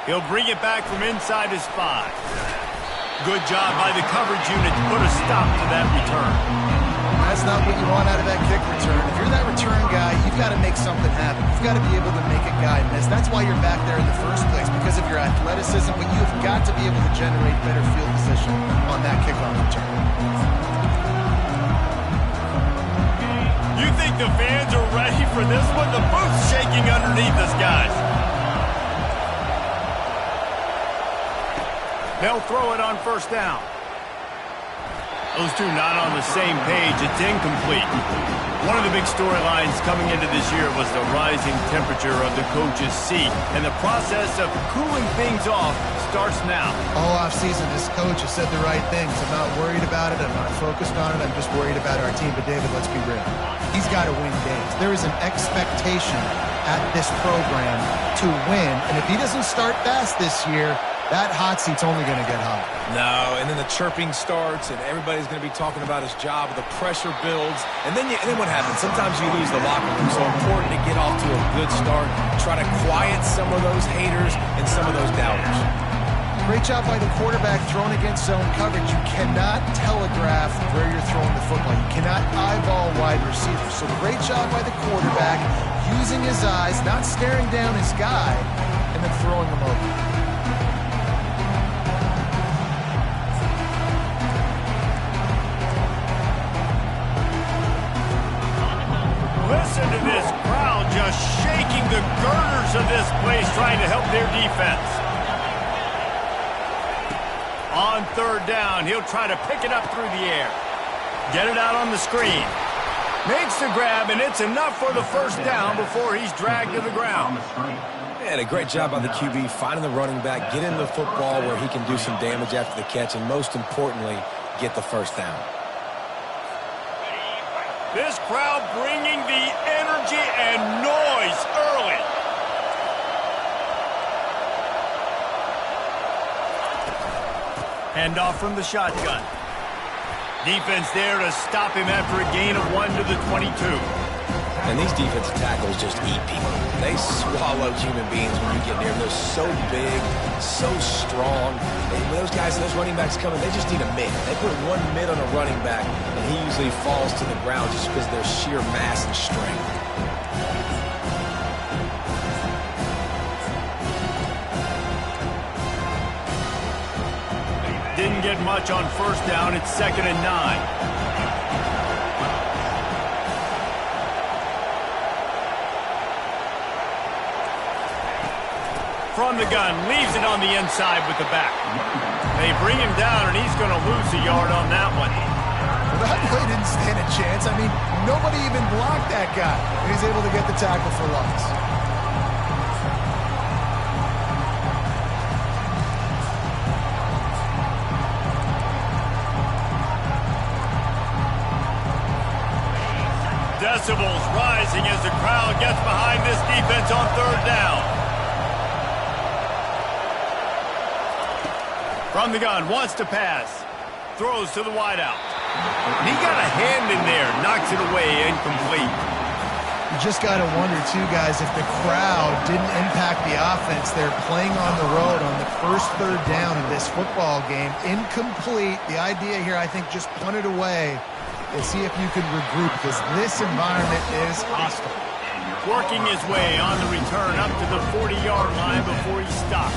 He'll bring it back from inside his 5. Good job by the coverage unit to put a stop to that return. That's not what you want out of that kick return. If you're that return guy, you've got to make something happen. You've got to be able to make a guy miss. That's why you're back there in the first place, because of your athleticism, but you've got to be able to generate better field position on that kickoff return. You think the fans are ready for this one? The booth's shaking underneath us, guys. They'll throw it on first down. Those two not on the same page. It's incomplete. One of the big storylines coming into this year was the rising temperature of the coach's seat, and the process of cooling things off starts now. All offseason, this coach has said the right things. I'm not worried about it. I'm not focused on it. I'm just worried about our team. But, David, let's be real. He's got to win games. There is an expectation at this program to win, and if he doesn't start fast this year, that hot seat's only going to get hot. No, and then the chirping starts, and everybody's going to be talking about his job. The pressure builds, and then what happens? Sometimes you lose the locker room. So important to get off to a good start, try to quiet some of those haters and some of those doubters. Great job by the quarterback throwing against zone coverage. You cannot telegraph where you're throwing the football. You cannot eyeball wide receivers. So great job by the quarterback using his eyes, not staring down his guy, and then throwing him over. Listen to this crowd just shaking the girders of this place, trying to help their defense. On third down, he'll try to pick it up through the air. Get it out on the screen. Makes the grab, and it's enough for the first down before he's dragged to the ground. And a great job by the QB finding the running back, getting the football where he can do some damage after the catch, and most importantly, get the first down. This crowd bringing the energy and noise early. Handoff from the shotgun. Defense there to stop him after a gain of 1 to the 22. And these defensive tackles just eat people. They swallow human beings when you get near them. They're so big, so strong. And when those guys and those running backs come in, they just need a mid. They put one mid on a running back, and he usually falls to the ground just because of their sheer mass and strength. Didn't get much on first down. It's 2nd and 9. From the gun, leaves it on the inside with the back. They bring him down, and he's going to lose a yard on that one. Well, that play didn't stand a chance. I mean, nobody even blocked that guy. And he's able to get the tackle for loss. Decibels rising as the crowd gets behind this defense on third down. From the gun, wants to pass. Throws to the wideout. He got a hand in there, knocks it away, incomplete. You just got to wonder, too, guys, if the crowd didn't impact the offense. They're playing on the road on the first third down of this football game. Incomplete. The idea here, I think, just punt it away and see if you can regroup, because this environment is hostile. Working his way on the return up to the 40-yard line before he stopped.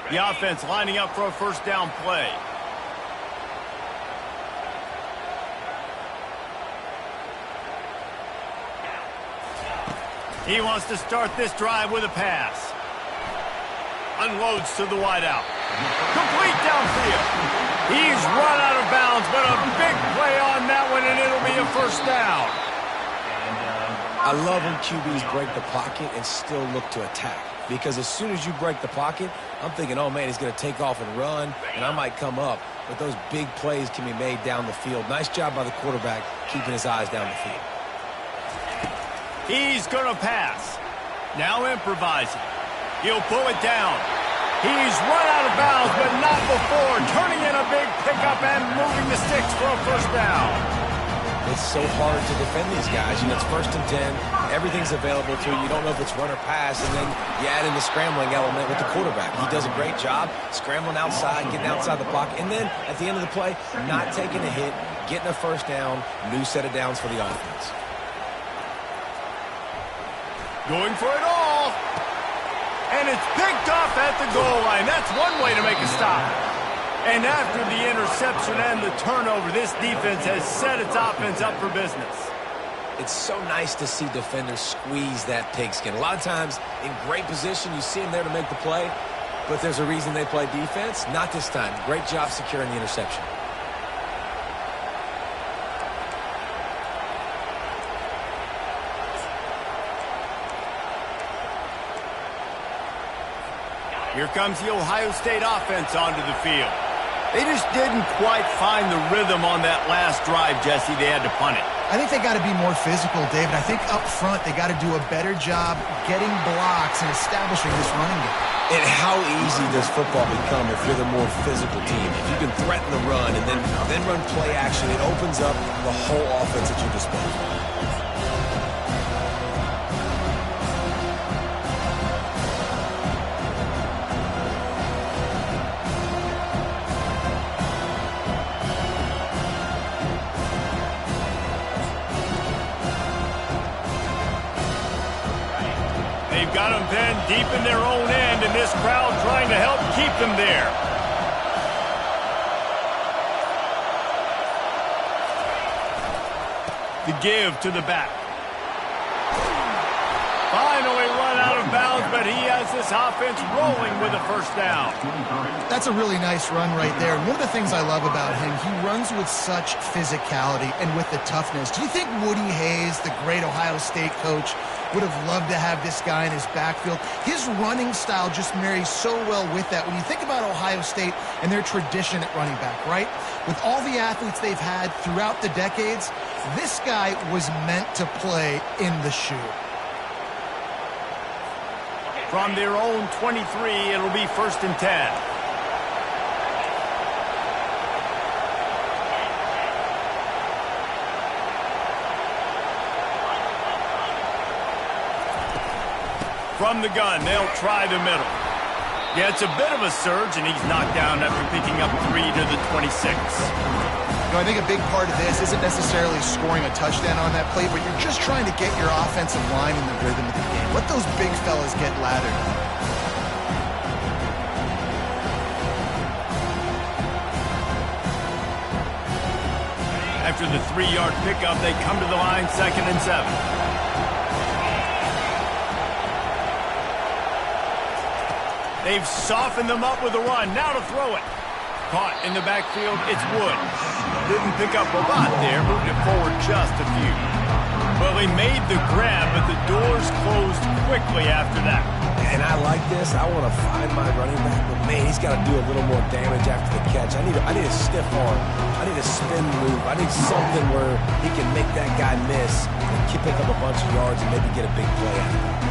The offense lining up for a first down play. He wants to start this drive with a pass. Unloads to the wideout. Complete downfield. He's run out of bounds, but a big play on that one, and it'll be a first down. I love when QBs break the pocket and still look to attack. Because as soon as you break the pocket, I'm thinking, oh, man, he's going to take off and run, and I might come up. But those big plays can be made down the field. Nice job by the quarterback keeping his eyes down the field. He's going to pass. Now improvising. He'll pull it down. He's run out of bounds, but not before turning in a big pickup and moving the sticks for a first down. It's so hard to defend these guys. You know, it's 1st and 10. Everything's available to you. You don't know if it's run or pass, and then you add in the scrambling element with the quarterback. He does a great job scrambling outside, getting outside the block, and then at the end of the play, not taking a hit, getting a first down, new set of downs for the offense. Going for it all. And it's picked off at the goal line. That's one way to make a stop. And after the interception and the turnover, this defense has set its offense up for business. It's so nice to see defenders squeeze that pigskin. A lot of times in great position, you see them there to make the play, but there's a reason they play defense. Not this time. Great job securing the interception. Here comes the Ohio State offense onto the field. They just didn't quite find the rhythm on that last drive, Jesse. They had to punt it. I think they got to be more physical, David. I think up front they got to do a better job getting blocks and establishing this running game. And how easy does football become if you're the more physical team? If you can threaten the run and then run play action, it opens up the whole offense at your disposal. Got them then deep in their own end, and this crowd trying to help keep them there. The give to the back. Finally run out of bounds, but he has this offense rolling with a first down. That's a really nice run right there. And one of the things I love about him, he runs with such physicality and with the toughness. Do you think Woody Hayes, the great Ohio State coach, would have loved to have this guy in his backfield? His running style just marries so well with that. When you think about Ohio State and their tradition at running back, right? With all the athletes they've had throughout the decades, this guy was meant to play in the shoe. From their own 23, it'll be 1st and 10. From the gun, they'll try the middle. Yeah, it's a bit of a surge, and he's knocked down after picking up 3 to the 26. You know, I think a big part of this isn't necessarily scoring a touchdown on that play, but you're just trying to get your offensive line in the rhythm of the game. Let those big fellas get lathered. After the 3-yard pickup, they come to the line 2nd and 7. They've softened them up with a run. Now to throw it. Caught in the backfield, it's Wood. Didn't pick up a lot there, moved it forward just a few. Well, he made the grab, but the doors closed quickly after that. And I like this. I want to find my running back, but man, he's got to do a little more damage after the catch. I need a stiff arm. I need a spin move. I need something where he can make that guy miss and pick up a bunch of yards and maybe get a big play out of it.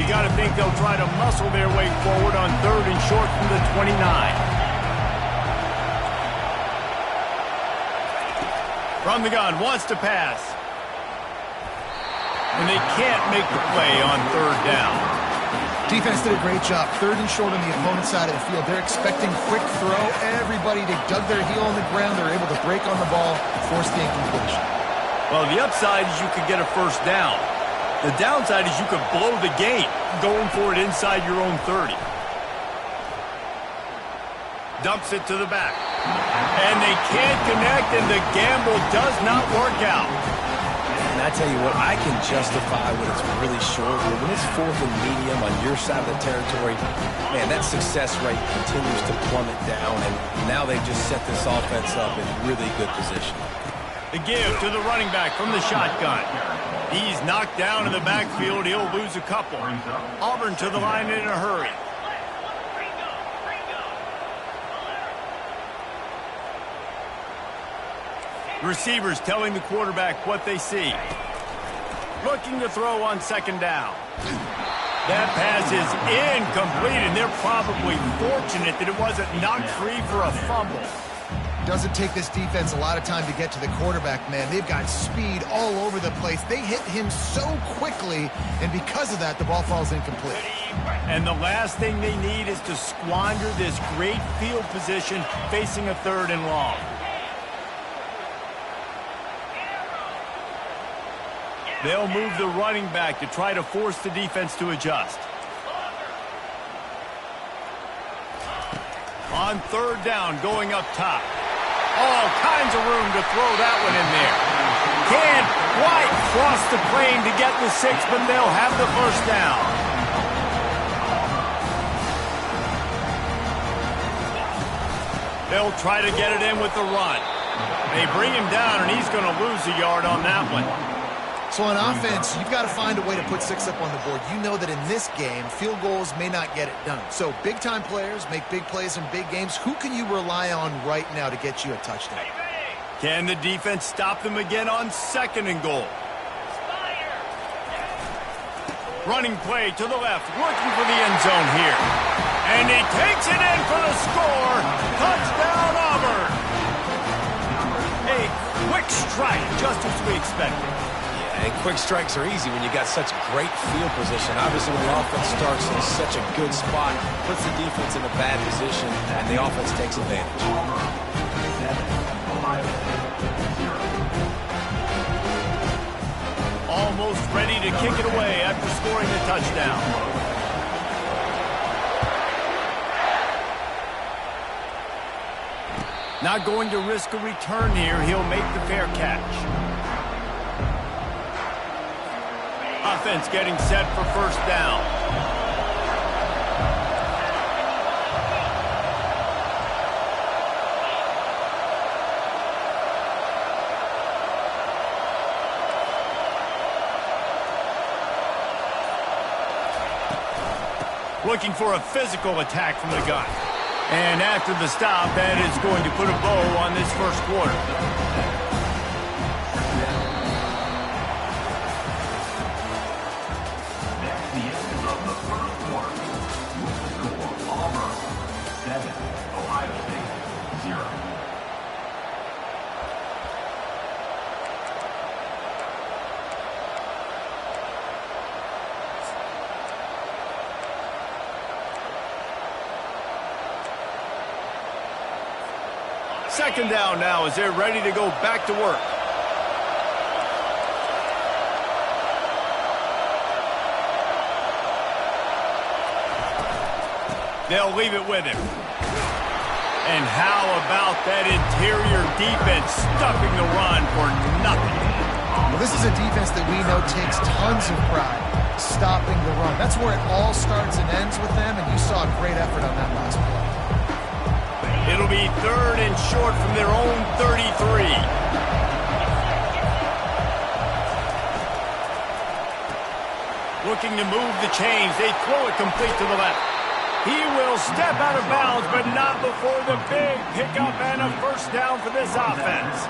You got to think they'll try to muscle their way forward on 3rd and short from the 29. From the gun, wants to pass. And they can't make the play on 3rd down. Defense did a great job. 3rd and short on the opponent's side of the field. They're expecting quick throw. Everybody, they dug their heel on the ground. They're able to break on the ball, force the incompletion. Well, the upside is you could get a first down. The downside is you could blow the game going for it inside your own 30. Dumps it to the back. And they can't connect, and the gamble does not work out. And I tell you what, I can justify when it's really short, but when it's 4th and medium on your side of the territory, man, that success rate continues to plummet down, and now they've just set this offense up in really good position. The give to the running back from the shotgun. He's knocked down in the backfield. He'll lose a couple. Auburn to the line in a hurry. Receivers telling the quarterback what they see. Looking to throw on 2nd down. That pass is incomplete, and they're probably fortunate that it wasn't knocked free for a fumble. Doesn't take this defense a lot of time to get to the quarterback, man. They've got speed all over the place. They hit him so quickly, and because of that, the ball falls incomplete. And the last thing they need is to squander this great field position facing a 3rd and long. They'll move the running back to try to force the defense to adjust. On 3rd down, going up top. All kinds of room to throw that one in there. Can't quite cross the plane to get the 6, but they'll have the 1st down. They'll try to get it in with the run. They bring him down, and he's going to lose a yard on that one. So on offense, you've got to find a way to put 6 up on the board. You know that in this game, field goals may not get it done. So big-time players make big plays in big games. Who can you rely on right now to get you a touchdown? Can the defense stop them again on 2nd and goal? Running play to the left, looking for the end zone here. And he takes it in for the score. Touchdown, Auburn. A quick strike, just as we expected. And quick strikes are easy when you got such great field position. Obviously, when the offense starts in such a good spot, puts the defense in a bad position, and the offense takes advantage. Almost ready to kick it away after scoring the touchdown. Not going to risk a return here. He'll make the fair catch. Offense getting set for 1st down. Looking for a physical attack from the gun. And after the stop, that is going to put a bow on this 1st quarter. Second down now as they're ready to go back to work. They'll leave it with him. And how about that interior defense stuffing the run for nothing? Well, this is a defense that we know takes tons of pride stopping the run. That's where it all starts and ends with them, and you saw a great effort on that last play. It'll be 3rd and short from their own 33. Looking to move the chains. They throw it complete to the left. He will step out of bounds, but not before the big pickup and a 1st down for this offense.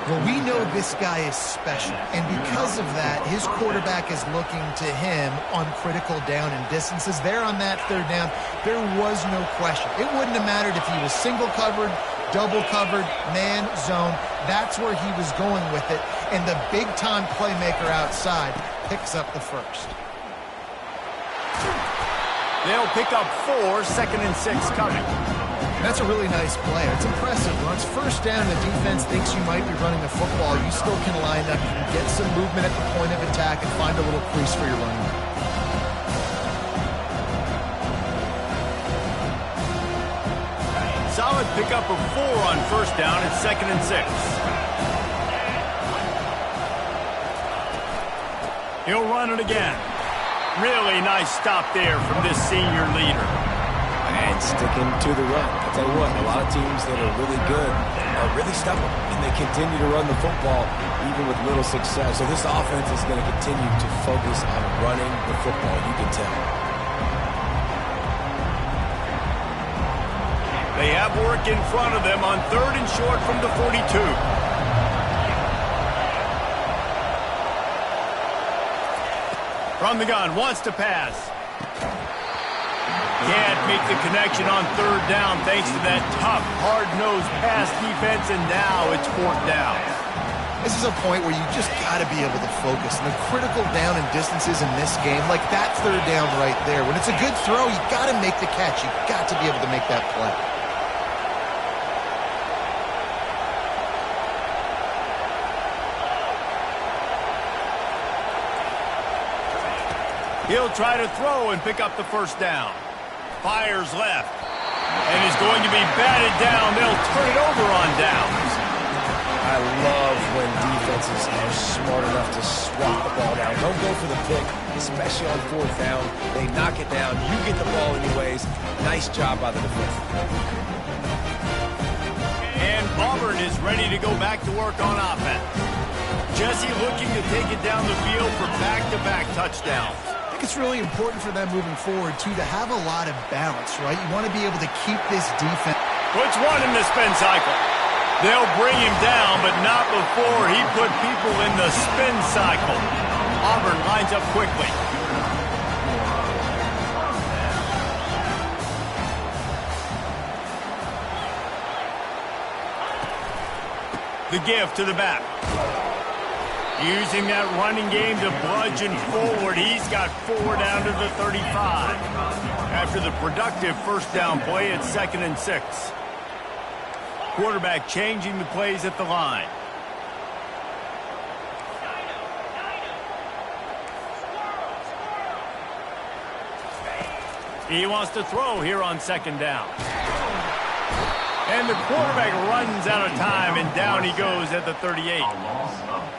Well, we know this guy is special, and because of that, his quarterback is looking to him on critical down and distances. There on that 3rd down, there was no question. It wouldn't have mattered if he was single covered, double covered, man, zone. That's where he was going with it, and the big-time playmaker outside picks up the 1st. They'll pick up 4, 2nd and 6 coming. That's a really nice play. It's impressive. When it's 1st down and the defense thinks you might be running the football, you still can line up. You can get some movement at the point of attack and find a little crease for your running back. Solid pickup of 4 on 1st down and 2nd and 6. He'll run it again. Really nice stop there from this senior leader. And sticking to the run. I'll tell you what, a lot of teams that are really good are really stubborn, and they continue to run the football even with little success. So this offense is going to continue to focus on running the football, you can tell. They have work in front of them on 3rd and short from the 42. From the gun, wants to pass. Can't make the connection on third down thanks to that tough, hard-nosed pass defense, and now it's fourth down. This is a point where you just got to be able to focus. And the critical down and distances in this game, like that third down right there, when it's a good throw, you got to make the catch. You got to be able to make that play. He'll try to throw and pick up the first down. Fires left. And is going to be batted down. They'll turn it over on downs. I love when defenses are smart enough to swat the ball down. Don't go for the pick, especially on fourth down. They knock it down. You get the ball anyways. Nice job by the defense. And Auburn is ready to go back to work on offense. Jesse looking to take it down the field for back-to-back touchdowns. It's really important for them moving forward, too, to have a lot of balance, right? You want to be able to keep this defense. Puts one in the spin cycle. They'll bring him down, but not before he put people in the spin cycle. Auburn lines up quickly. The give to the back. Using that running game to bludgeon forward. He's got 4 down to the 35. After the productive first down play, it's 2nd and 6. Quarterback changing the plays at the line. He wants to throw here on 2nd down. And the quarterback runs out of time, and down he goes at the 38.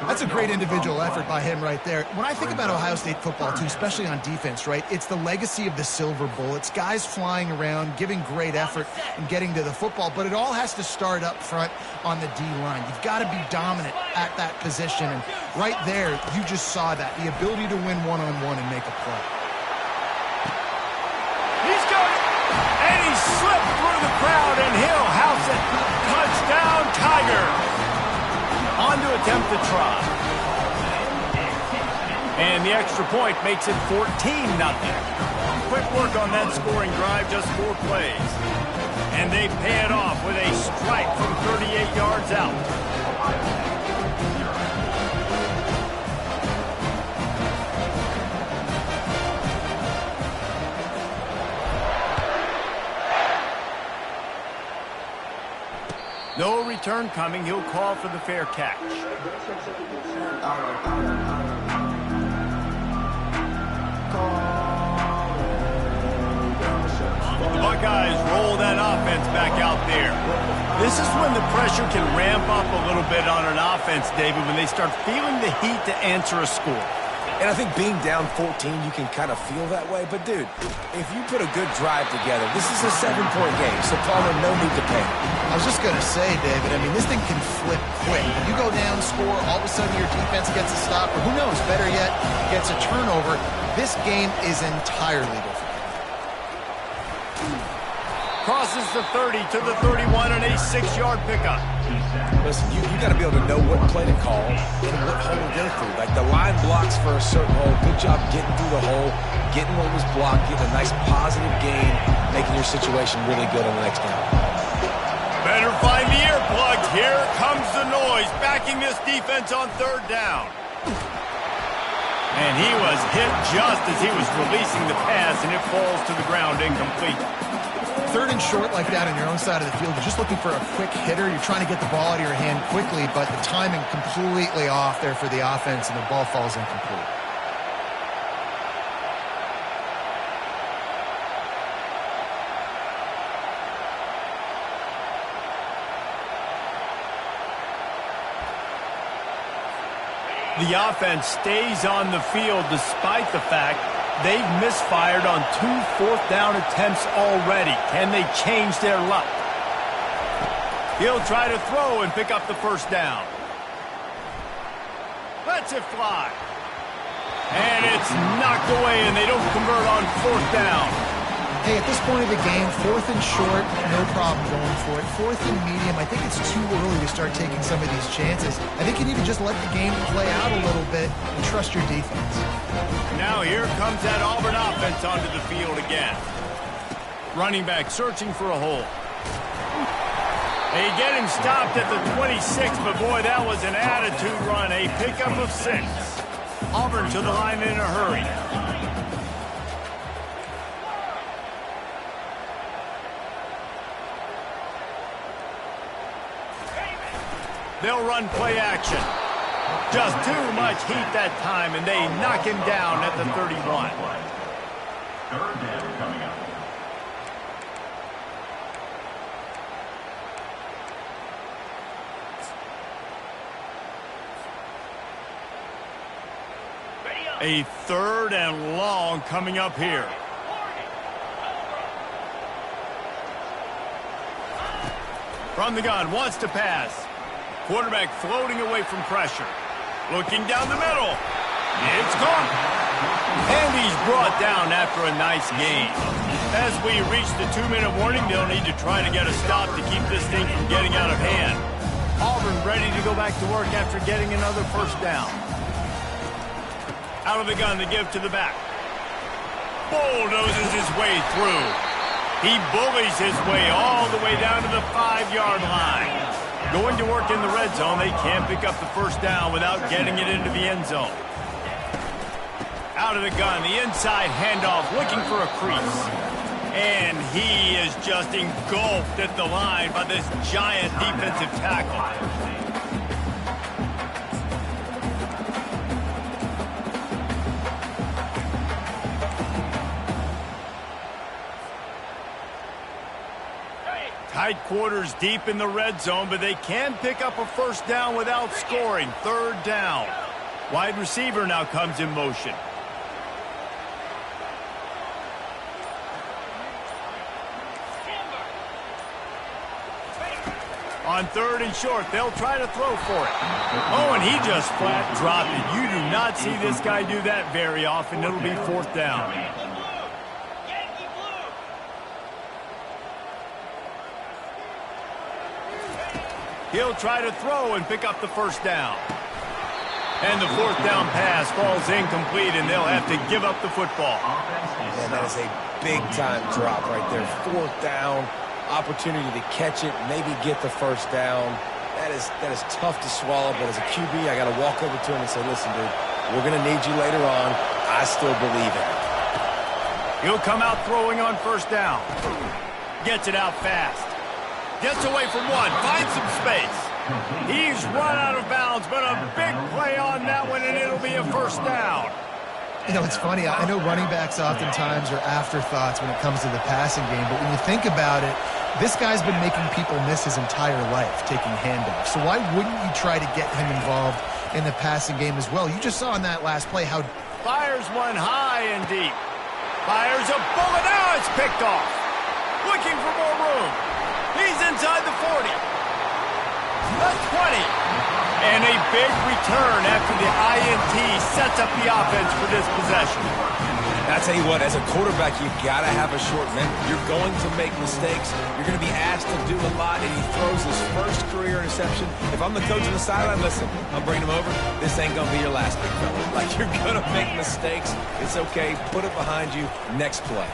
That's a great individual effort by him right there. When I think about Ohio State football, too, especially on defense, right, it's the legacy of the silver bullets, guys flying around, giving great effort and getting to the football, but it all has to start up front on the D-line. You've got to be dominant at that position, and right there, you just saw that, the ability to win one-on-one and make a play. He's got it, and he slipped through the crowd, and he'll house it. Touchdown, Tiger. On to attempt to try. And the extra point makes it 14-0. Quick work on that scoring drive, just 4 plays. And they pay it off with a strike from 38 yards out. No return coming. He'll call for the fair catch. The Buckeyes roll that offense back out there. This is when the pressure can ramp up a little bit on an offense, David, when they start feeling the heat to answer a score. And I think being down 14, you can kind of feel that way. But, dude, if you put a good drive together, this is a 7-point game, so Palmer, no need to panic. I was just going to say, David, I mean, this thing can flip quick. You go down, score, all of a sudden your defense gets a stop, or who knows, better yet, gets a turnover. This game is entirely different. Crosses the 30 to the 31 and a 6-yard pickup. Listen, you got to be able to know what play to call and what hole to go through. Like the line blocks for a certain hole. Good job getting through the hole, getting what was blocked, getting a nice positive gain, making your situation really good on the next down. Better find the earplugs. Here comes the noise, backing this defense on 3rd down. And he was hit just as he was releasing the pass, and it falls to the ground incomplete. 3rd and short like that on your own side of the field, you're just looking for a quick hitter. You're trying to get the ball out of your hand quickly, but the timing completely off there for the offense, and the ball falls incomplete. The offense stays on the field despite the fact they've misfired on 2 4th-down attempts already. Can they change their luck? He'll try to throw and pick up the first down. Lets it fly. And it's knocked away, and they don't convert on 4th down. Hey, at this point of the game, 4th and short, no problem going for it. 4th and medium, I think it's too early to start taking some of these chances. I think you need to just let the game play out a little bit and trust your defense. Now Now here comes that Auburn offense onto the field again. Running back searching for a hole. They get him stopped at the 26, but boy, that was an attitude run. A pickup of 6. Auburn to the line in a hurry. They'll run play action. Just too much heat that time, and they knock him down at the 31. Third down coming up. A 3rd and long coming up here. From the gun, wants to pass. Quarterback floating away from pressure. Looking down the middle. It's gone. And he's brought down after a nice gain. As we reach the 2-minute warning, they'll need to try to get a stop to keep this thing from getting out of hand. Auburn ready to go back to work after getting another first down. Out of the gun, to give to the back. Bulldozes his way through. He bullies his way all the way down to the 5-yard line. Going to work in the red zone, they can't pick up the first down without getting it into the end zone. Out of the gun, the inside handoff, looking for a crease. And he is just engulfed at the line by this giant defensive tackle. Tight quarters deep in the red zone, but they can pick up a first down without scoring. 3rd down. Wide receiver now comes in motion. On 3rd and short, they'll try to throw for it. Oh, and he just flat dropped it. You do not see this guy do that very often. It'll be 4th down. He'll try to throw and pick up the first down. And the 4th down pass falls incomplete, and they'll have to give up the football. Man, that is a big-time drop right there. 4th down, opportunity to catch it, maybe get the first down. That is tough to swallow, but as a QB, I got to walk over to him and say, listen, dude, we're going to need you later on. I still believe in it. He'll come out throwing on first down. Gets it out fast. Gets away from one, finds some space. He's run out of bounds, but a big play on that one, and it'll be a first down. You know, it's funny. I know running backs oftentimes are afterthoughts when it comes to the passing game, but when you think about it, this guy's been making people miss his entire life taking handoffs. So why wouldn't you try to get him involved in the passing game as well? You just saw in that last play how... Fires one high and deep. Fires a bullet. Now it's picked off. Looking for more room. He's inside the 40. The 20. And a big return after the INT sets up the offense for this possession. I tell you what, as a quarterback, you got to have a short memory. You're going to make mistakes. You're going to be asked to do a lot, and he throws his first career interception. If I'm the coach on the sideline, listen, I'm bringing him over. This ain't going to be your last, big fella. Like, you're going to make mistakes. It's okay. Put it behind you. Next play.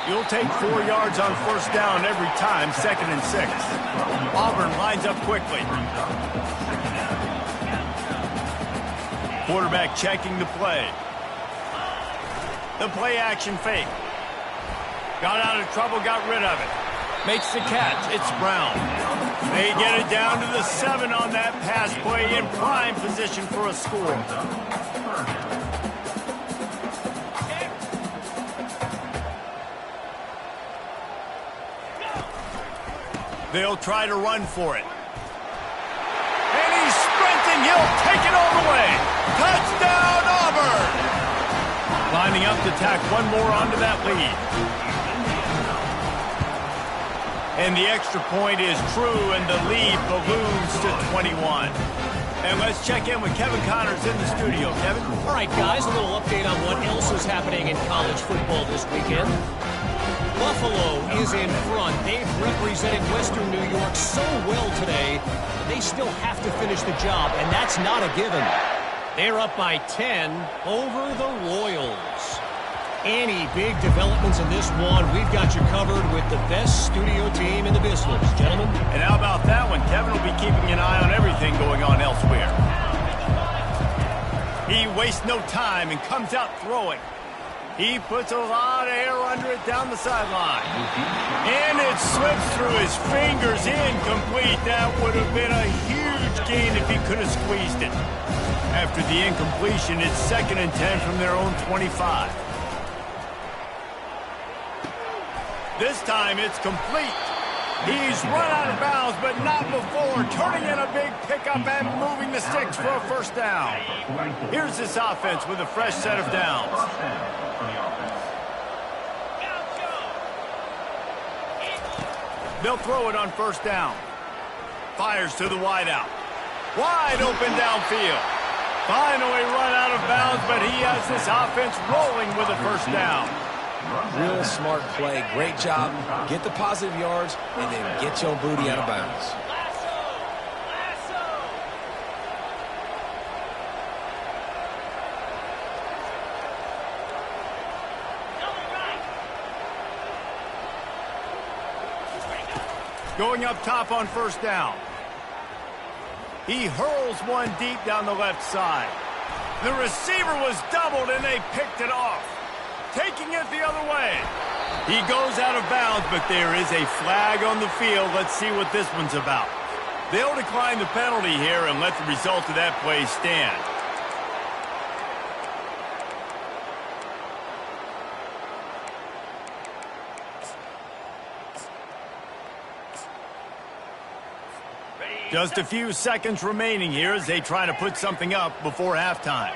You'll take 4 yards on first down every time, 2nd and 6. Auburn lines up quickly. Quarterback checking the play. The play action fake. Got out of trouble, got rid of it. Makes the catch. It's Brown. They get it down to the 7 on that pass play in prime position for a score. They'll try to run for it. And he's sprinting. He'll take it all the way. Touchdown, Auburn! Lining up to tack one more onto that lead. And the extra point is true, and the lead balloons to 21. And let's check in with Kevin Connors in the studio. Kevin? All right, guys, a little update on what else is happening in college football this weekend. Buffalo is in front. They've represented Western New York so well today, but they still have to finish the job, and that's not a given. They're up by 10 over the Royals. Any big developments in this one, we've got you covered with the best studio team in the business, gentlemen. And how about that one? Kevin will be keeping an eye on everything going on elsewhere. He wastes no time and comes out throwing. He puts a lot of air under it down the sideline. And it slips through his fingers, incomplete. That would have been a huge gain if he could have squeezed it. After the incompletion, it's 2nd and 10 from their own 25. This time it's complete. He's run out of bounds, but not before. Turning in a big pickup and moving the sticks for a first down. Here's this offense with a fresh set of downs. They'll throw it on first down. Fires to the wideout. Wide open downfield. Finally run out of bounds, but he has this offense rolling with a first down. Real smart play. Great job. Get the positive yards, and then get your booty out of bounds. Going up top on first down. He hurls one deep down the left side. The receiver was doubled, and they picked it off. Taking it the other way. He goes out of bounds, but there is a flag on the field. Let's see what this one's about. They'll decline the penalty here and let the result of that play stand. Just a few seconds remaining here as they try to put something up before halftime.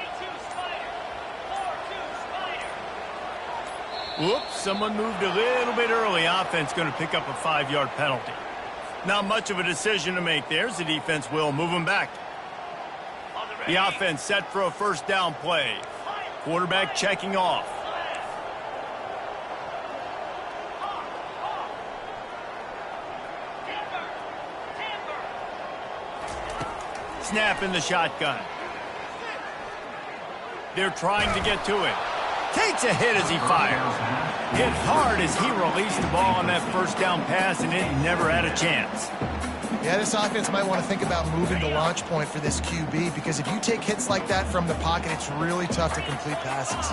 Whoops, someone moved a little bit early. Offense going to pick up a 5-yard penalty. Not much of a decision to make there, as the defense will move them back. The offense set for a first down play. Quarterback checking off. Snap in the shotgun. They're trying to get to it. Takes a hit as he fires. Hit hard as he released the ball on that first down pass, and it never had a chance. Yeah, this offense might want to think about moving the launch point for this QB, because if you take hits like that from the pocket, it's really tough to complete passes.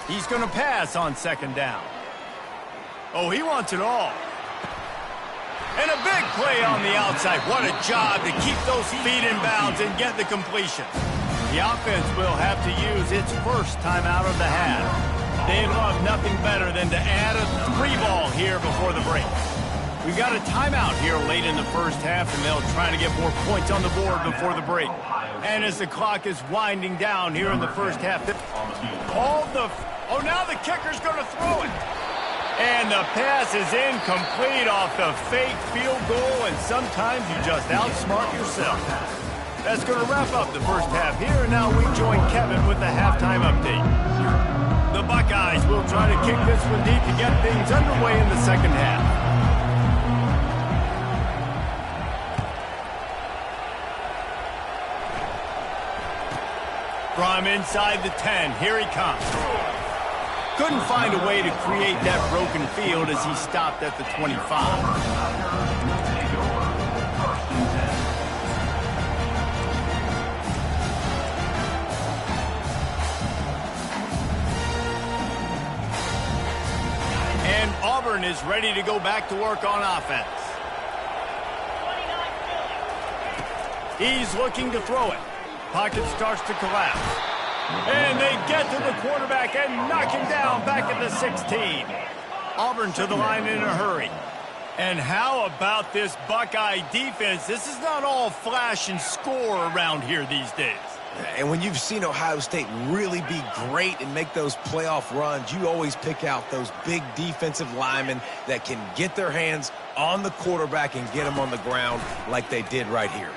He's going to pass on second down. Oh, he wants it all. And a big play on the outside. What a job to keep those feet in bounds and get the completion. The offense will have to use its first timeout of the half. They'd love nothing better than to add a 3-ball here before the break. We've got a timeout here late in the first half, and they'll try to get more points on the board before the break. And as the clock is winding down here in the first half, now the kicker's going to throw it. And the pass is incomplete off the fake field goal, and sometimes you just outsmart yourself. That's going to wrap up the first half here, and now we join Kevin with the halftime update. The Buckeyes will try to kick this one deep to get things underway in the second half. From inside the 10, here he comes. Couldn't find a way to create that broken field as he stopped at the 25. And Auburn is ready to go back to work on offense. He's looking to throw it. Pocket starts to collapse. And they get to the quarterback and knock him down back at the 16. Auburn to the line in a hurry. And how about this Buckeye defense? This is not all flash and score around here these days. And when you've seen Ohio State really be great and make those playoff runs, you always pick out those big defensive linemen that can get their hands on the quarterback and get him on the ground like they did right here.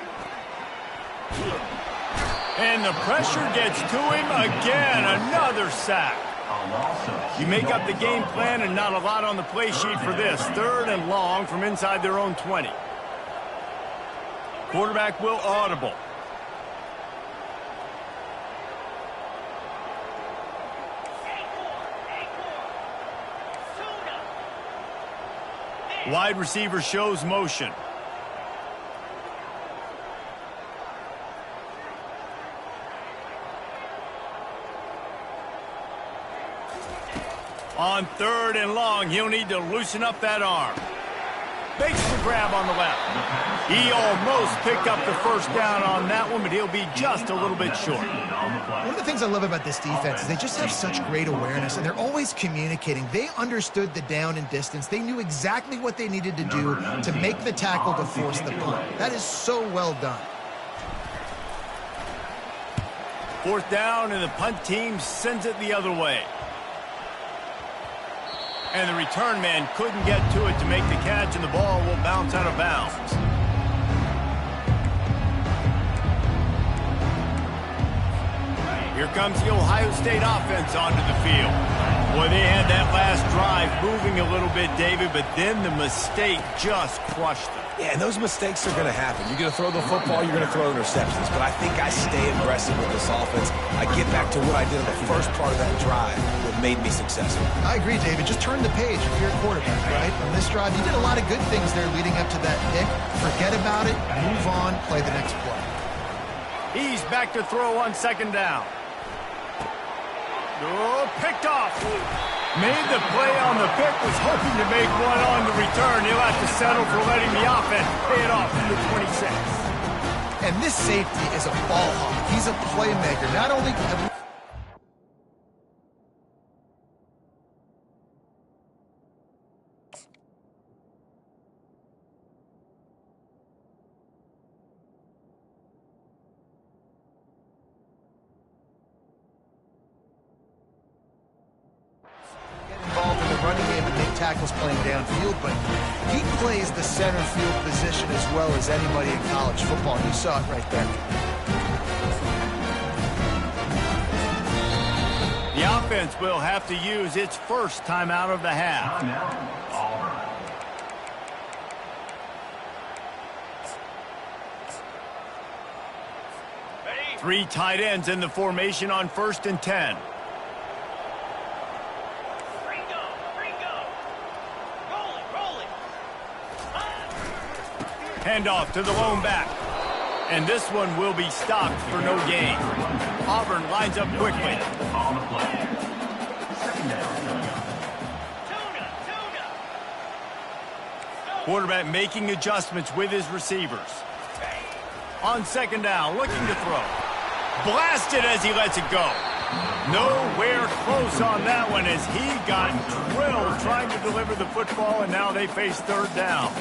And the pressure gets to him again. Another sack. You make up the game plan and not a lot on the play sheet for this. 3rd and long from inside their own 20. Quarterback will audible. Wide receiver shows motion. On 3rd and long, he'll need to loosen up that arm. Makes the grab on the left. He almost picked up the first down on that one, but he'll be just a little bit short. One of the things I love about this defense is they just have such great awareness, and they're always communicating. They understood the down and distance. They knew exactly what they needed to do to make the tackle to force the punt. That is so well done. 4th down, and the punt team sends it the other way. And the return man couldn't get to it to make the catch, and the ball will bounce out of bounds. Here comes the Ohio State offense onto the field. Boy, they had that last drive moving a little bit, David, but then the mistake just crushed them. Yeah, and those mistakes are going to happen. You're going to throw the football, you're going to throw interceptions. But I think I stay aggressive with this offense. I get back to what I did in the first part of that drive, what made me successful. I agree, David. Just turn the page if you're a quarterback, right? On this drive, you did a lot of good things there leading up to that pick. Forget about it, move on, play the next play. He's back to throw on 2nd down. Oh, picked off. Made the play on the pick, was hoping to make one on the return. He'll have to settle for letting the offense pay it off from the 26. And this safety is a ball hawk. He's a playmaker. Not only... involved in the running game and make tackles playing downfield, but he plays the center field position as well as anybody in college football. You saw it right there. The offense will have to use its first timeout of the half. Auburn. 3 tight ends in the formation on 1st and 10. Handoff to the lone back. And this one will be stopped for no gain. Auburn lines up quickly. On the play. 2nd down. Quarterback making adjustments with his receivers. On 2nd down, looking to throw. Blasted as he lets it go. Nowhere close on that one as he got drilled trying to deliver the football, and now they face 3rd down.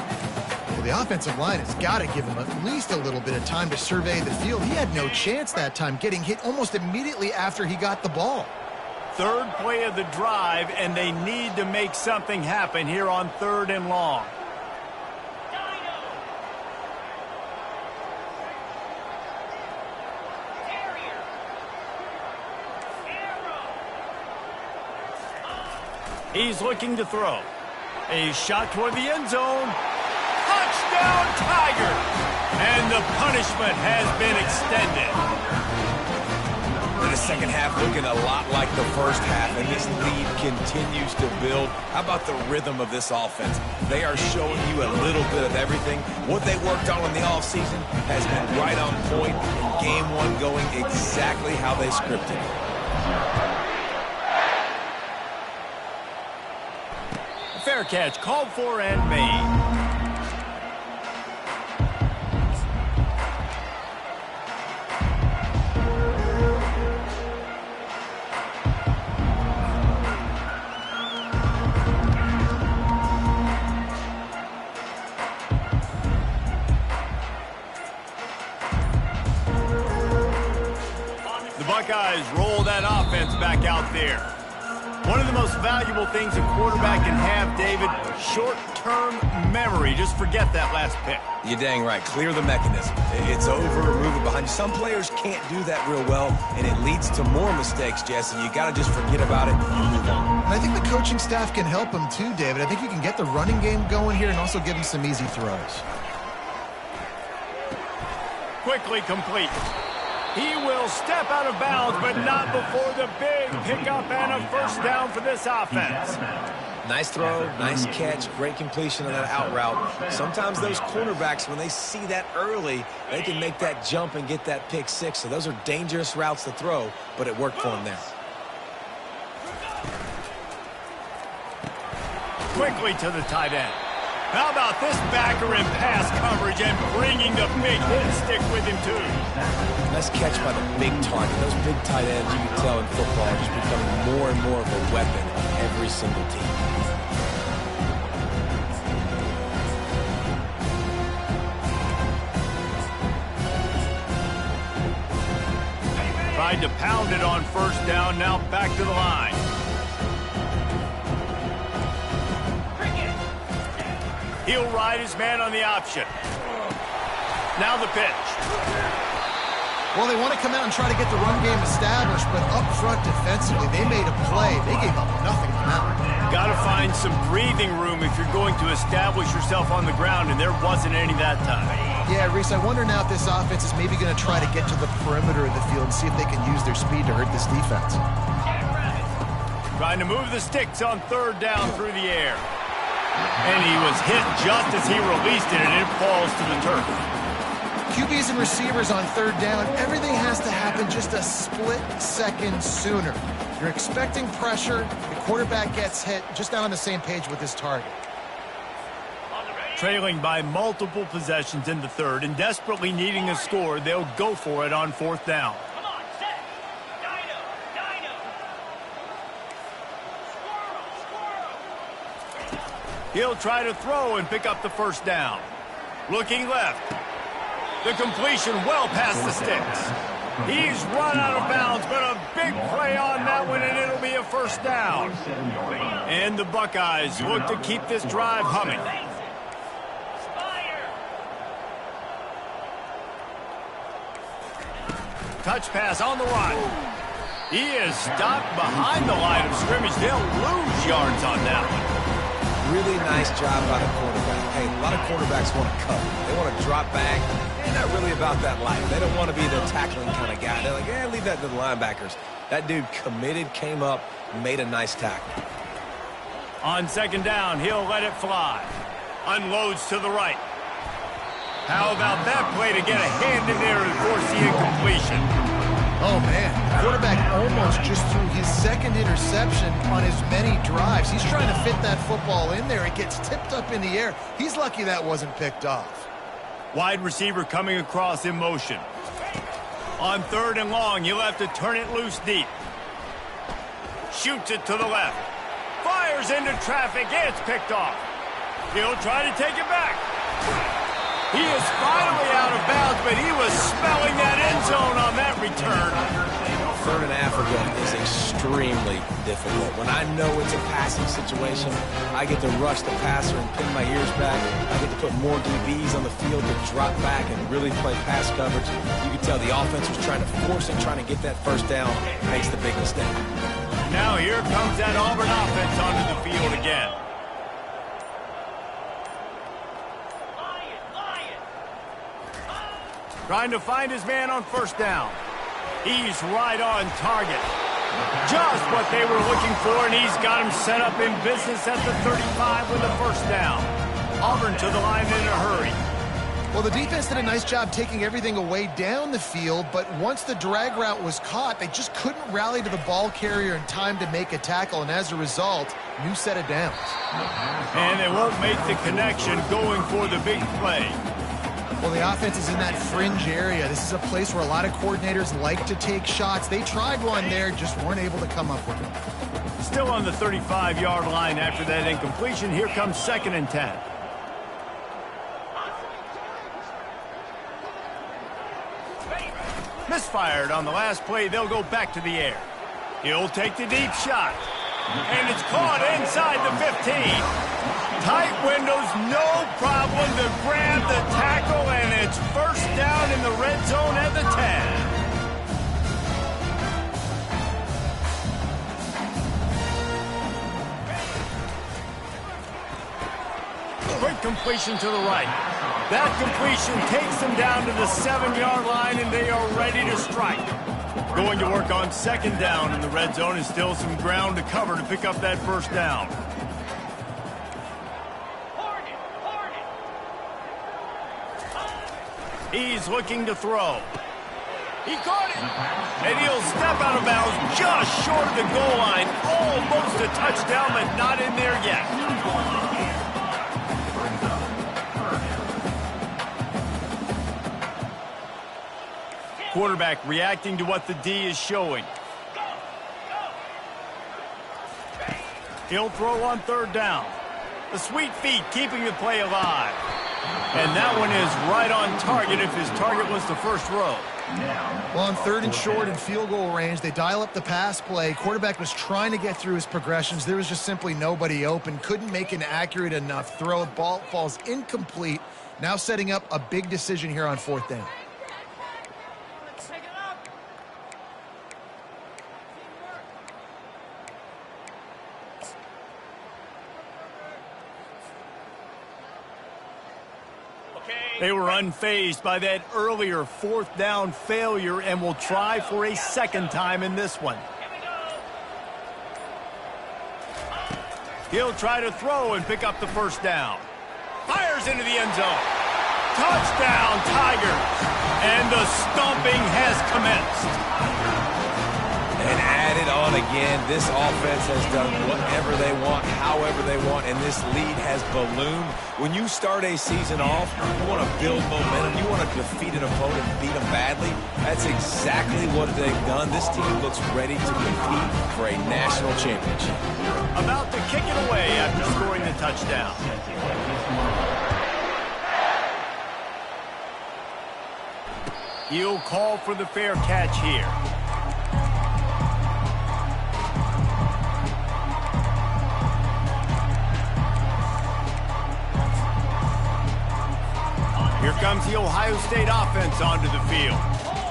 Well, the offensive line has got to give him at least a little bit of time to survey the field. He had no chance that time, getting hit almost immediately after he got the ball. 3rd play of the drive, and they need to make something happen here on 3rd and long. He's looking to throw. A shot toward the end zone. Touchdown, Tiger! And the punishment has been extended. The second half looking a lot like the first half, and this lead continues to build. How about the rhythm of this offense? They are showing you a little bit of everything. What they worked on in the offseason has been right on point. Game 1 going exactly how they scripted it. Fair catch, called for and made. The Buckeyes roll that offense back out there. One of the most valuable things a quarterback can have, David, short-term memory. Just forget that last pick. You're dang right. Clear the mechanism. It's over, move it behind you. Some players can't do that real well, and it leads to more mistakes, Jesse. You got to just forget about it and move on. And I think the coaching staff can help him too, David. I think you can get the running game going here and also give him some easy throws. Quickly complete. He will step out of bounds, but not before the big pickup and a first down for this offense. Nice throw, nice catch, great completion of that out route. Sometimes those cornerbacks, when they see that early, they can make that jump and get that pick six. So those are dangerous routes to throw, but it worked for him there. Quickly to the tight end. How about this backer in pass coverage and bringing the big hit stick with him, too? Nice catch by the big target. Those big tight ends, you can tell in football, are just becoming more and more of a weapon on every single team. Tried to pound it on first down, now back to the line. He'll ride his man on the option. Now the pitch. Well, they want to come out and try to get the run game established, but up front defensively, they made a play. They gave up nothing on that one. Got to find some breathing room if you're going to establish yourself on the ground, and there wasn't any that time. Yeah, Reese, I wonder now if this offense is maybe going to try to get to the perimeter of the field and see if they can use their speed to hurt this defense. Trying to move the sticks on third down through the air. And he was hit just as he released it, and it falls to the turf. QBs and receivers on third down, everything has to happen just a split second sooner. You're expecting pressure, the quarterback gets hit, just not on the same page with his target. Trailing by multiple possessions in the third and desperately needing a score, they'll go for it on fourth down. He'll try to throw and pick up the first down. Looking left. The completion well past the sticks. He's run out of bounds, but a big play on that one, and it'll be a first down. And the Buckeyes look to keep this drive humming. Touch pass on the run. He is stopped behind the line of scrimmage. They'll lose yards on that one. Really nice job by the quarterback. Hey, a lot of quarterbacks want to cover. They want to drop back. They're not really about that life. They don't want to be the tackling kind of guy. They're like, yeah, leave that to the linebackers. That dude committed, came up, made a nice tackle. On second down, he'll let it fly. Unloads to the right. How about that play to get a hand in there and force the incompletion? Oh, man. The quarterback almost just threw his second interception on as many drives. He's trying to fit that football in there. It gets tipped up in the air. He's lucky that wasn't picked off. Wide receiver coming across in motion. On third and long, you'll have to turn it loose deep. Shoots it to the left. Fires into traffic. It's picked off. He'll try to take it back. He is finally out of bounds, but he was smelling that end zone on that return. Third and a half again is extremely difficult. When I know it's a passing situation, I get to rush the passer and pin my ears back. I get to put more DBs on the field to drop back and really play pass coverage. You can tell the offense was trying to force it, trying to get that first down. Makes the big mistake. Now here comes that Auburn offense onto the field again. Trying to find his man on first down. He's right on target. Just what they were looking for, and he's got him set up in business at the 35 with a first down. Auburn to the line in a hurry. Well, the defense did a nice job taking everything away down the field, but once the drag route was caught, they just couldn't rally to the ball carrier in time to make a tackle, and as a result, new set of downs. And they won't make the connection going for the big play. Well, the offense is in that fringe area. This is a place where a lot of coordinators like to take shots. They tried one there, just weren't able to come up with it. Still on the 35-yard line after that incompletion. Here comes 2nd and 10. Misfired on the last play. They'll go back to the air. He'll take the deep shot. And it's caught inside the 15. Tight windows, no problem to grab the tackle, and it's first down in the red zone at the 10. Quick completion to the right. That completion takes them down to the 7-yard line, and they are ready to strike. Going to work on second down in the red zone, and still some ground to cover to pick up that first down. He's looking to throw. He caught it. And he'll step out of bounds just short of the goal line. Almost a touchdown, but not in there yet. Quarterback reacting to what the D is showing. He'll throw on third down. The sweet feet keeping the play alive. And that one is right on target if his target was the first row. Well, on third and short and field goal range, they dial up the pass play. Quarterback was trying to get through his progressions. There was just simply nobody open. Couldn't make an accurate enough throw. The ball falls incomplete. Now setting up a big decision here on fourth down. They were unfazed by that earlier fourth down failure and will try for a second time in this one. He'll try to throw and pick up the first down. Fires into the end zone. Touchdown, Tigers. And the stomping has commenced. And added on again, this offense has done whatever they want, however they want, and this lead has ballooned. When you start a season off, you want to build momentum. You want to defeat an opponent and beat them badly. That's exactly what they've done. This team looks ready to compete for a national championship. About to kick it away after scoring the touchdown. He'll call for the fair catch here. Here comes the Ohio State offense onto the field.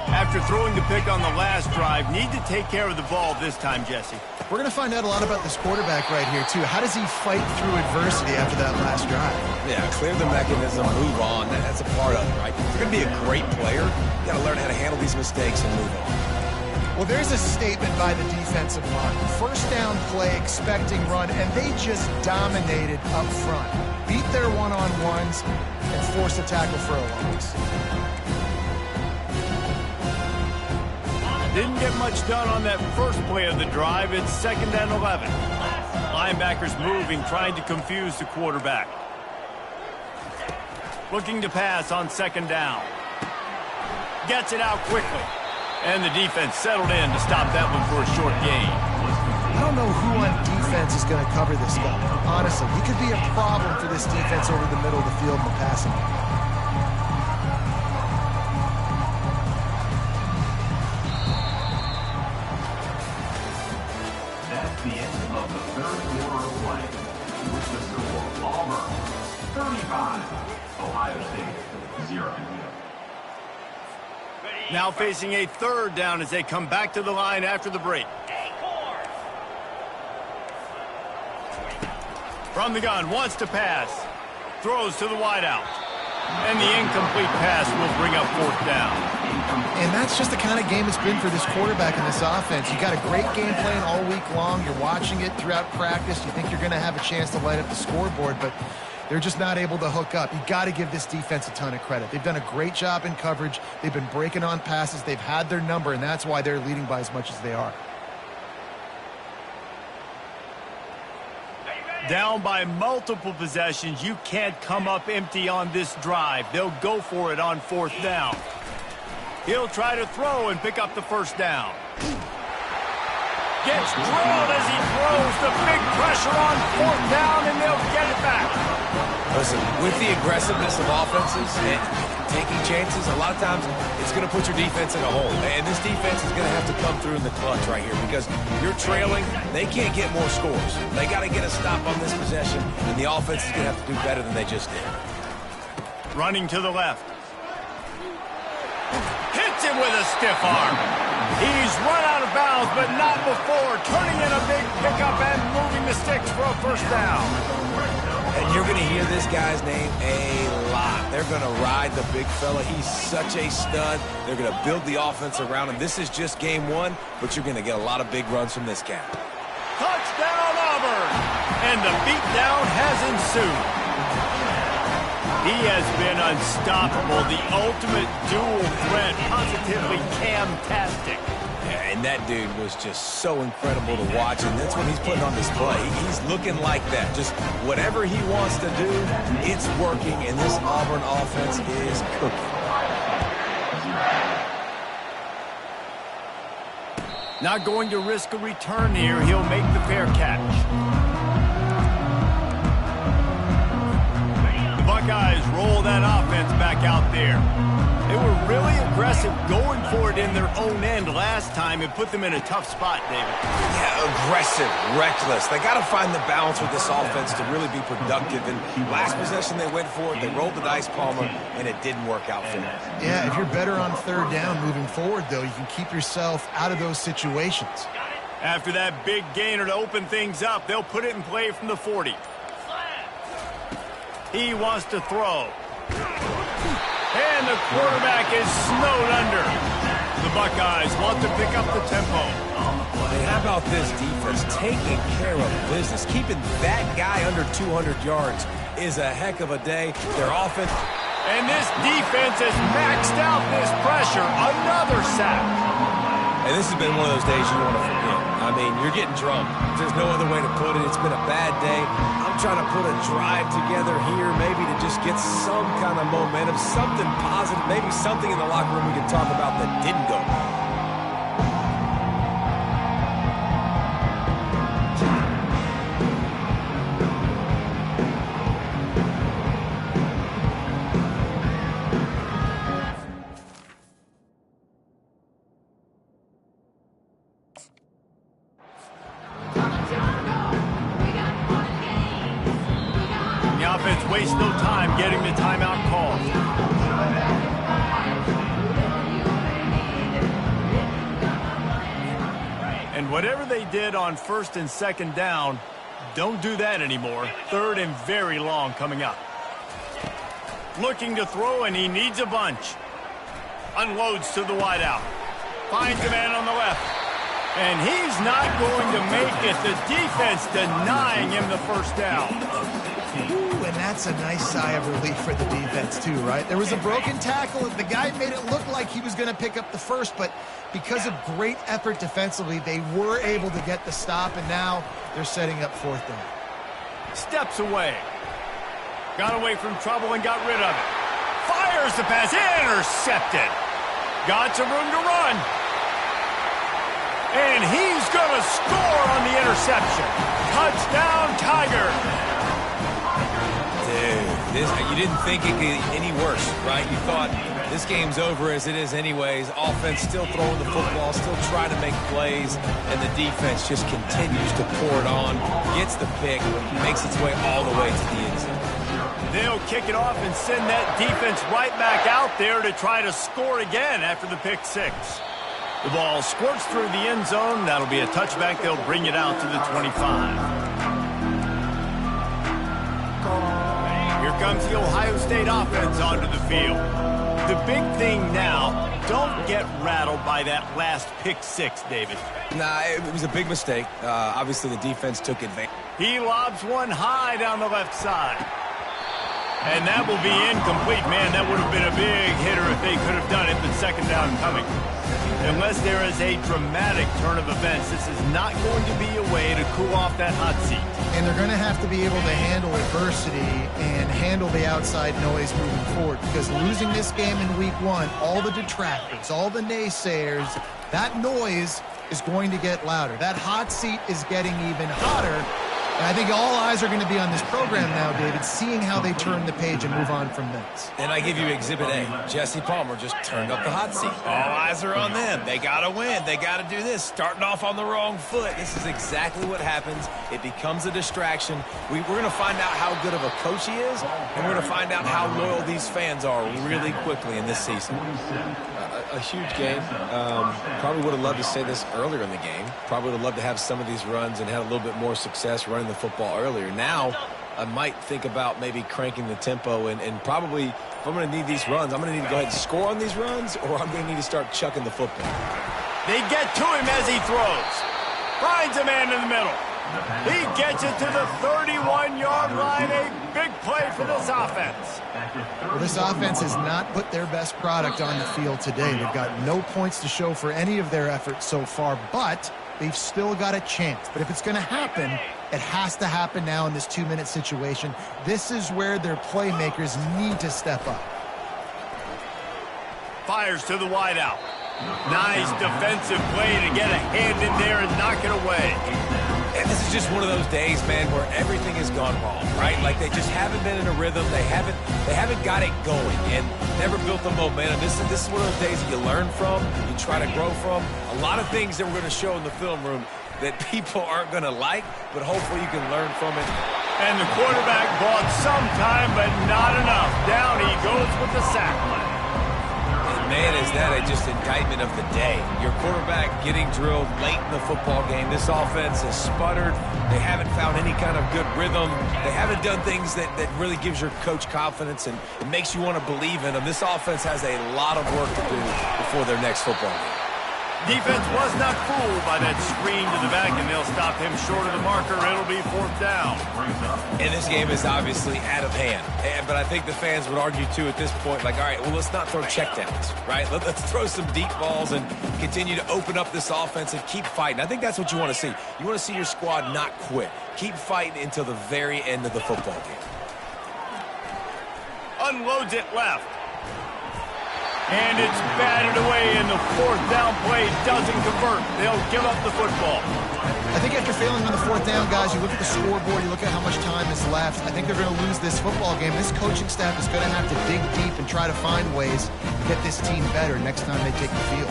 After throwing the pick on the last drive, need to take care of the ball this time, Jesse. We're going to find out a lot about this quarterback right here, too. How does he fight through adversity after that last drive? Yeah, clear the mechanism, move on. That's a part of it, right? If you're going to be a great player, you got to learn how to handle these mistakes and move on. Well, there's a statement by the defensive line. First down play, expecting run, and they just dominated up front. Beat their one-on-ones and force a tackle for a loss. Didn't get much done on that first play of the drive. It's 2nd and 11. Linebackers moving, trying to confuse the quarterback. Looking to pass on 2nd down. Gets it out quickly. And the defense settled in to stop that one for a short gain. I don't know who on defense is going to cover this guy. Honestly, he could be a problem for this defense over the middle of the field in the passing game. That's the end of the third quarter of play. With the score, Auburn 35, Ohio State 0. Now facing a third down as they come back to the line after the break. From the gun, wants to pass. Throws to the wideout. And the incomplete pass will bring up fourth down. And that's just the kind of game it's been for this quarterback in this offense. You got a great game plan all week long. You're watching it throughout practice. You think you're going to have a chance to light up the scoreboard, but they're just not able to hook up. You got to give this defense a ton of credit. They've done a great job in coverage. They've been breaking on passes. They've had their number, and that's why they're leading by as much as they are. Down by multiple possessions, you can't come up empty on this drive. They'll go for it on fourth down. He'll try to throw and pick up the first down. Gets drilled as he throws. The big pressure on fourth down, and they'll get it back. Listen, with the aggressiveness of offenses and taking chances, a lot of times it's going to put your defense in a hole. And this defense is going to have to come through in the clutch right here because you're trailing. They can't get more scores. They got to get a stop on this possession, and the offense is going to have to do better than they just did. Running to the left. Hits him with a stiff arm. He's run out of bounds, but not before turning in a big pickup and moving the sticks for a first down. And you're going to hear this guy's name a lot. They're going to ride the big fella. He's such a stud. They're going to build the offense around him. This is just game one, but you're going to get a lot of big runs from this cat. Touchdown, Auburn! And the beatdown has ensued. He has been unstoppable, the ultimate dual threat, positively camtastic. Yeah, and that dude was just so incredible to watch, and that's what he's putting on display. He's looking like that. Just whatever he wants to do, it's working, and this Auburn offense is cooking. Not going to risk a return here. He'll make the fair catch. Buckeyes roll that offense back out there. They were really aggressive going for it in their own end last time. It put them in a tough spot, David. Yeah, aggressive, reckless. They got to find the balance with this offense to really be productive. And last possession they went for it, they rolled the dice, Palmer, and it didn't work out for them. Yeah, if you're better on third down moving forward, though, you can keep yourself out of those situations. After that big gainer to open things up, they'll put it in play from the 40. He wants to throw. And the quarterback is snowed under. The Buckeyes want to pick up the tempo. And how about this defense taking care of business? Keeping that guy under 200 yards is a heck of a day. Their offense. And this defense has maxed out this pressure. Another sack. And this has been one of those days you want to forget. I mean, you're getting drunk. There's no other way to put it. It's been a bad day. I'm trying to put a drive together here, maybe to just get some kind of momentum, something positive, maybe something in the locker room we can talk about that didn't go well. Waste no time getting the timeout called. And whatever they did on first and second down, don't do that anymore. Third and very long coming up. Looking to throw, and he needs a bunch. Unloads to the wideout. Finds a man on the left. And he's not going to make it. The defense denying him the first down. And that's a nice sigh of relief for the defense too, right? There was a broken tackle. The guy made it look like he was going to pick up the first, but because of great effort defensively, they were able to get the stop, and now they're setting up fourth down. Steps away. Got away from trouble and got rid of it. Fires the pass. Intercepted. Got some room to run. And he's going to score on the interception. Touchdown, Tiger. Dude, you didn't think it could get any worse, right? You thought this game's over as it is anyways. Offense still throwing the football, still trying to make plays, and the defense just continues to pour it on, gets the pick, makes its way all the way to the end zone. They'll kick it off and send that defense right back out there to try to score again after the pick six. The ball squirts through the end zone. That'll be a touchback. They'll bring it out to the 25. Here comes the Ohio State offense onto the field. The big thing now, don't get rattled by that last pick six, David. Nah, it was a big mistake. Obviously, the defense took advantage. He lobs one high down the left side. And that will be incomplete. Man, that would have been a big hitter if they could have done it, but second down coming. Unless there is a dramatic turn of events, this is not going to be a way to cool off that hot seat. And they're going to have to be able to handle adversity and handle the outside noise moving forward, because losing this game in week one, all the detractors, all the naysayers, that noise is going to get louder. That hot seat is getting even hotter, And I think all eyes are going to be on this program now, David, seeing how they turn the page and move on from this. And I give you Exhibit A. Jesse Palmer just turned up the hot seat. All eyes are on them. They got to win. They got to do this. Starting off on the wrong foot. This is exactly what happens. It becomes a distraction. We're going to find out how good of a coach he is, and we're going to find out how loyal these fans are really quickly in this season. A huge game. Probably would have loved to say this earlier in the game. Probably would have loved to have some of these runs and had a little bit more success running the football earlier. Now, I might think about maybe cranking the tempo and probably, if I'm going to need these runs, I'm going to need to go ahead and score on these runs, or I'm going to need to start chucking the football. They get to him as he throws. Finds a man in the middle. He gets it to the 31-yard line. A big play for this offense. Well, this offense has not put their best product on the field today. They've got no points to show for any of their efforts so far, but they've still got a chance. But if it's going to happen, it has to happen now in this 2-minute situation. This is where their playmakers need to step up. Fires to the wideout. Nice defensive play to get a hand in there and knock it away. And this is just one of those days, man, where everything has gone wrong, right? Like they just haven't been in a rhythm. They haven't got it going and never built the momentum. This is one of those days that you learn from, you try to grow from. A lot of things that we're going to show in the film room that people aren't going to like, but hopefully you can learn from it. And the quarterback bought some time, but not enough. Down he goes with the sack. Man, is that just indictment of the day. Your quarterback getting drilled late in the football game. This offense has sputtered. They haven't found any kind of good rhythm. They haven't done things that really gives your coach confidence and it makes you want to believe in them. This offense has a lot of work to do before their next football game. Defense was not fooled by that screen to the back, and they'll stop him short of the marker. It'll be 4th down. And this game is obviously out of hand. But I think the fans would argue, too, at this point, like, all right, well, let's not throw checkdowns, right? Let's throw some deep balls and continue to open up this offense and keep fighting. I think that's what you want to see. You want to see your squad not quit. Keep fighting until the very end of the football game. Unloads it left. And it's batted away, and the 4th down play doesn't convert. They'll give up the football. I think after failing on the 4th down, guys, you look at the scoreboard, you look at how much time is left. I think they're going to lose this football game. This coaching staff is going to have to dig deep and try to find ways to get this team better next time they take the field.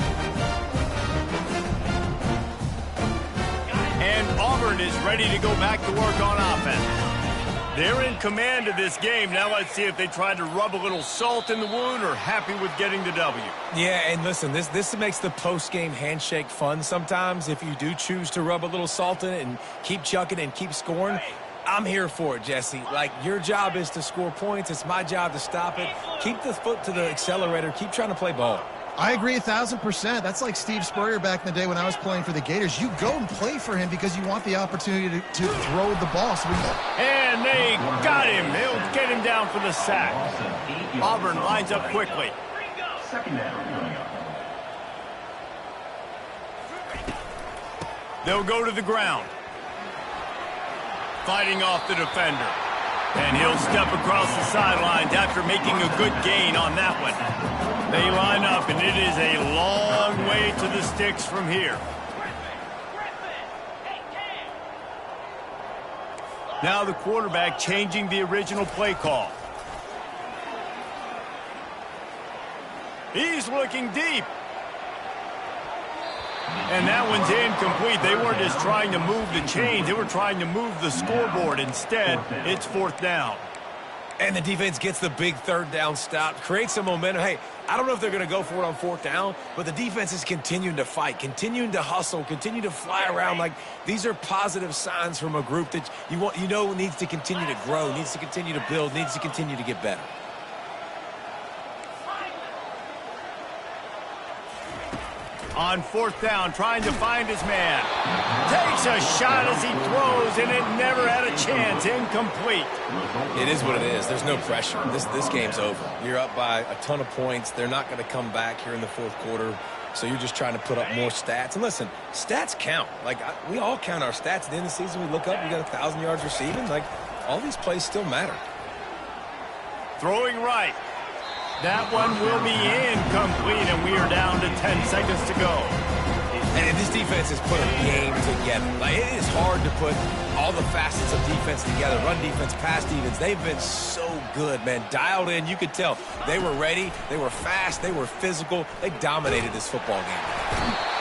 And Auburn is ready to go back to work on offense. They're in command of this game. Now let's see if they try to rub a little salt in the wound or happy with getting the W. Yeah, and listen, this makes the post-game handshake fun sometimes. If you do choose to rub a little salt in it and keep chucking and keep scoring, I'm here for it, Jesse. Like, your job is to score points. It's my job to stop it. Keep the foot to the accelerator. Keep trying to play ball. I agree 1,000%. That's like Steve Spurrier back in the day when I was playing for the Gators. You go and play for him because you want the opportunity to throw the ball. And they got him. They'll get him down for the sack. Auburn lines up quickly. 2nd down. They'll go to the ground. Fighting off the defender. And he'll step across the sidelines after making a good gain on that one. They line up, and it is a long way to the sticks from here. Now the quarterback changing the original play call. He's looking deep. And that one's incomplete. They weren't just trying to move the chains. They were trying to move the scoreboard. Instead, it's 4th down. And the defense gets the big 3rd down stop, creates some momentum. Hey, I don't know if they're going to go for it on 4th down, but the defense is continuing to fight, continuing to hustle, continue to fly around. Like, these are positive signs from a group that you know needs to continue to grow, needs to continue to build, needs to continue to get better. On 4th down, trying to find his man. Takes a shot as he throws, and it never had a chance. Incomplete. It is what it is. There's no pressure. This game's over. You're up by a ton of points. They're not going to come back here in the 4th quarter. So you're just trying to put up more stats. And listen, stats count. Like, we all count our stats. At the end of the season, we look up, we got 1,000 yards receiving. Like, all these plays still matter. Throwing right. That one will be incomplete, and we are down to 10 seconds to go. And this defense has put a game together. Like, it is hard to put all the facets of defense together. Run defense, pass defense. They've been so good, man. Dialed in. You could tell they were ready. They were fast. They were physical. They dominated this football game.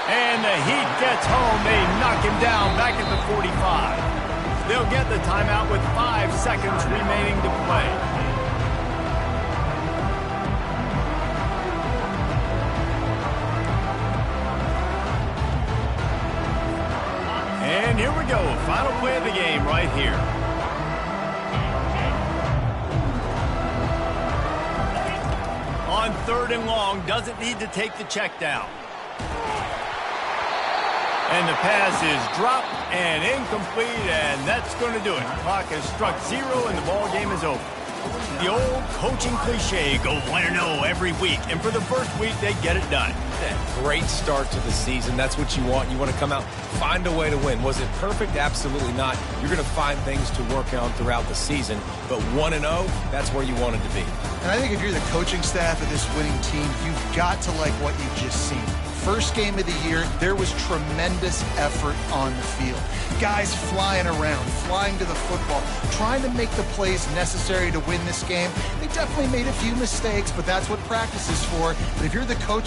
And the Heat gets home. They knock him down back at the 45. They'll get the timeout with 5 seconds remaining to play. And here we go. Final play of the game right here. On 3rd and long, doesn't need to take the check down. And the pass is dropped and incomplete, and that's going to do it. The clock has struck 0, and the ball game is over. The old coaching cliche, go 1-0 every week. And for the first week, they get it done. Great start to the season. That's what you want. You want to come out, find a way to win. Was it perfect? Absolutely not. You're going to find things to work on throughout the season. But 1-0, that's where you want it to be. And I think if you're the coaching staff of this winning team, you've got to like what you've just seen. First game of the year, there was tremendous effort on the field. Guys flying around, flying to the football, trying to make the plays necessary to win this game. They definitely made a few mistakes, but that's what practice is for. But if you're the coaching